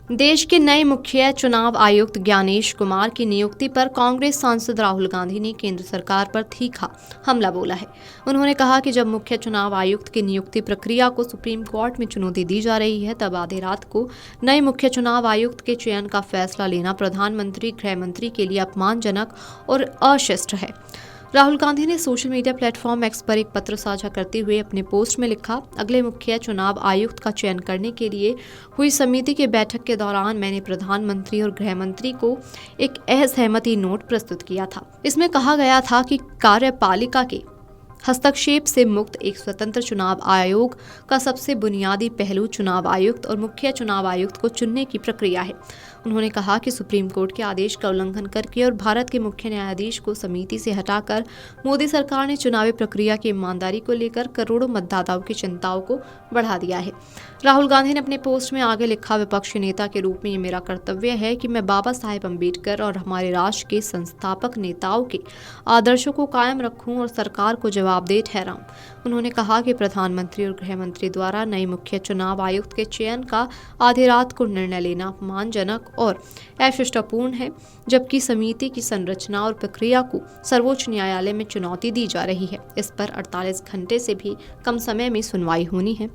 देश के नए मुख्य चुनाव आयुक्त ज्ञानेश कुमार की नियुक्ति पर कांग्रेस सांसद राहुल गांधी ने केंद्र सरकार पर तीखा हमला बोला है। उन्होंने कहा कि जब मुख्य चुनाव आयुक्त की नियुक्ति प्रक्रिया को सुप्रीम कोर्ट में चुनौती दी जा रही है, तब आधी रात को नए मुख्य चुनाव आयुक्त के चयन का फैसला लेना प्रधानमंत्री, गृह मंत्री के लिए अपमानजनक और अशिष्ट है। राहुल गांधी ने सोशल मीडिया प्लेटफॉर्म एक्स पर एक पत्र साझा करते हुए अपने पोस्ट में लिखा, अगले मुख्य चुनाव आयुक्त का चयन करने के लिए हुई समिति की बैठक के दौरान मैंने प्रधानमंत्री और गृह मंत्री को एक असहमति नोट प्रस्तुत किया था। इसमें कहा गया था कि कार्यपालिका के हस्तक्षेप से मुक्त एक स्वतंत्र चुनाव आयोग का सबसे बुनियादी पहलू चुनाव आयुक्त और मुख्य चुनाव आयुक्त को चुनने की प्रक्रिया है। उन्होंने कहा कि सुप्रीम कोर्ट के आदेश का उल्लंघन करके और भारत के मुख्य न्यायाधीश को समिति से हटाकर मोदी सरकार ने चुनावी प्रक्रिया की ईमानदारी को लेकर करोड़ों मतदाताओं की चिंताओं को बढ़ा दिया है। राहुल गांधी ने अपने पोस्ट में आगे लिखा, विपक्षी नेता के रूप में ये मेरा कर्तव्य है कि मैं बाबा साहेब अम्बेडकर और हमारे राष्ट्र के संस्थापक नेताओं के आदर्शों को कायम रखूं और सरकार को जवाबदेह ठहराऊं। उन्होंने कहा कि प्रधानमंत्री और गृह मंत्री द्वारा नए मुख्य चुनाव आयुक्त के चयन का आधी रात को निर्णय लेना अपमानजनक और अशिष्टपूर्ण है, जबकि समिति की संरचना और प्रक्रिया को सर्वोच्च न्यायालय में चुनौती दी जा रही है। इस पर 48 घंटे से भी कम समय में सुनवाई होनी है।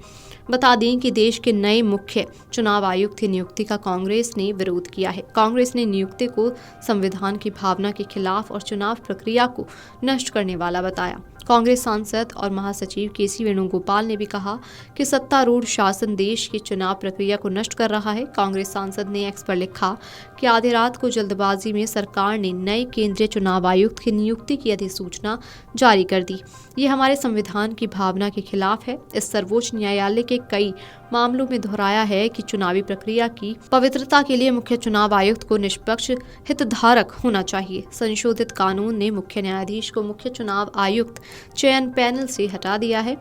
बता दें कि देश के नए मुख्य चुनाव आयुक्त की नियुक्ति का कांग्रेस ने विरोध किया है। कांग्रेस ने नियुक्ति को संविधान की भावना के खिलाफ और चुनाव प्रक्रिया को नष्ट करने वाला बताया। कांग्रेस सांसद और महासचिव केसी वेणुगोपाल ने भी कहा कि सत्तारूढ़ शासन देश की चुनाव प्रक्रिया को नष्ट कर रहा है। कांग्रेस सांसद ने एक्स पर लिखा कि आधी रात को जल्दबाजी में सरकार ने नए केंद्रीय चुनाव आयुक्त की नियुक्ति की अधिसूचना जारी कर दी। ये हमारे संविधान की भावना के खिलाफ है। इस सर्वोच्च न्यायालय के कई मामलों में दोहराया है कि चुनावी प्रक्रिया की पवित्रता के लिए मुख्य चुनाव आयुक्त को निष्पक्ष हितधारक होना चाहिए। संशोधित कानून ने मुख्य न्यायाधीश को मुख्य चुनाव आयुक्त चयन पैनल से हटा दिया है।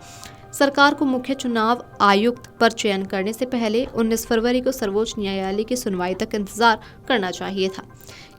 सरकार को मुख्य चुनाव आयुक्त पर चयन करने से पहले 19 फरवरी को सर्वोच्च न्यायालय की सुनवाई तक इंतजार करना चाहिए था।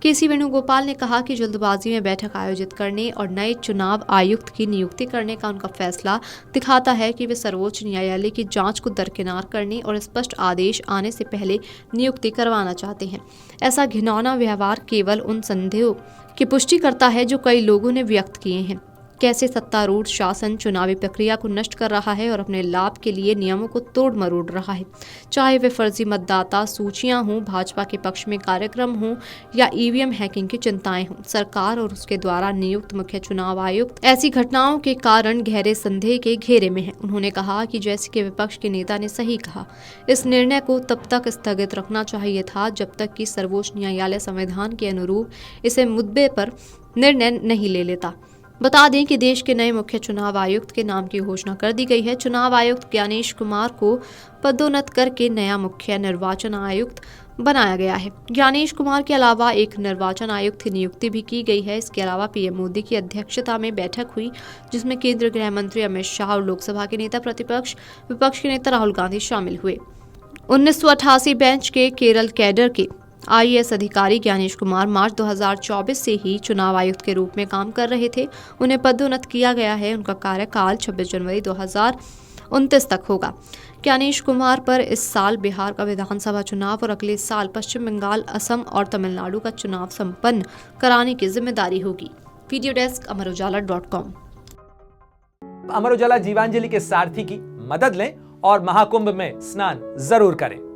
केसी वेणुगोपाल ने कहा कि जल्दबाजी में बैठक आयोजित करने और नए चुनाव आयुक्त की नियुक्ति करने का उनका फैसला दिखाता है कि वे सर्वोच्च न्यायालय की जांच को दरकिनार करने और स्पष्ट आदेश आने से पहले नियुक्ति करवाना चाहते हैं। ऐसा घिनौना व्यवहार केवल उन संदेहों की पुष्टि करता है जो कई लोगों ने व्यक्त किए हैं। कैसे सत्तारूढ़ शासन चुनावी प्रक्रिया को नष्ट कर रहा है और अपने लाभ के लिए नियमों को तोड़ मरोड़ रहा है, चाहे वे फर्जी मतदाता सूचियां हों, भाजपा के पक्ष में कार्यक्रम हों या ईवीएम हैकिंग की चिंताएं हों। सरकार और उसके द्वारा नियुक्त मुख्य चुनाव आयुक्त ऐसी घटनाओं के कारण गहरे संदेह के घेरे में है। उन्होंने कहा कि जैसे कि विपक्ष के नेता ने सही कहा, इस निर्णय को तब तक स्थगित रखना चाहिए था जब तक कि सर्वोच्च न्यायालय संविधान के अनुरूप इसे मुद्दे पर निर्णय नहीं ले लेता। बता दें कि देश के नए मुख्य चुनाव आयुक्त के नाम की घोषणा कर दी गई है। चुनाव आयुक्त ज्ञानेश कुमार को पदोन्नत करके नया मुख्य निर्वाचन आयुक्त बनाया गया है। ज्ञानेश कुमार के अलावा एक निर्वाचन आयुक्त की नियुक्ति भी की गई है। इसके अलावा पीएम मोदी की अध्यक्षता में बैठक हुई, जिसमें केंद्रीय गृह मंत्री अमित शाह और लोकसभा के नेता प्रतिपक्ष विपक्ष के नेता राहुल गांधी शामिल हुए। 1988 बेंच के केरल कैडर के आईएएस अधिकारी ज्ञानेश कुमार मार्च 2024 से ही चुनाव आयुक्त के रूप में काम कर रहे थे। उन्हें पदोन्नत किया गया है। उनका कार्यकाल 26 जनवरी 2029 तक होगा। ज्ञानेश कुमार पर इस साल बिहार का विधानसभा चुनाव और अगले साल पश्चिम बंगाल, असम और तमिलनाडु का चुनाव संपन्न कराने की जिम्मेदारी होगी। Video desk अमरउजाला.com। अमर उजाला जीवांजलि के सारथी की मदद लें और महाकुंभ में स्नान जरूर करें।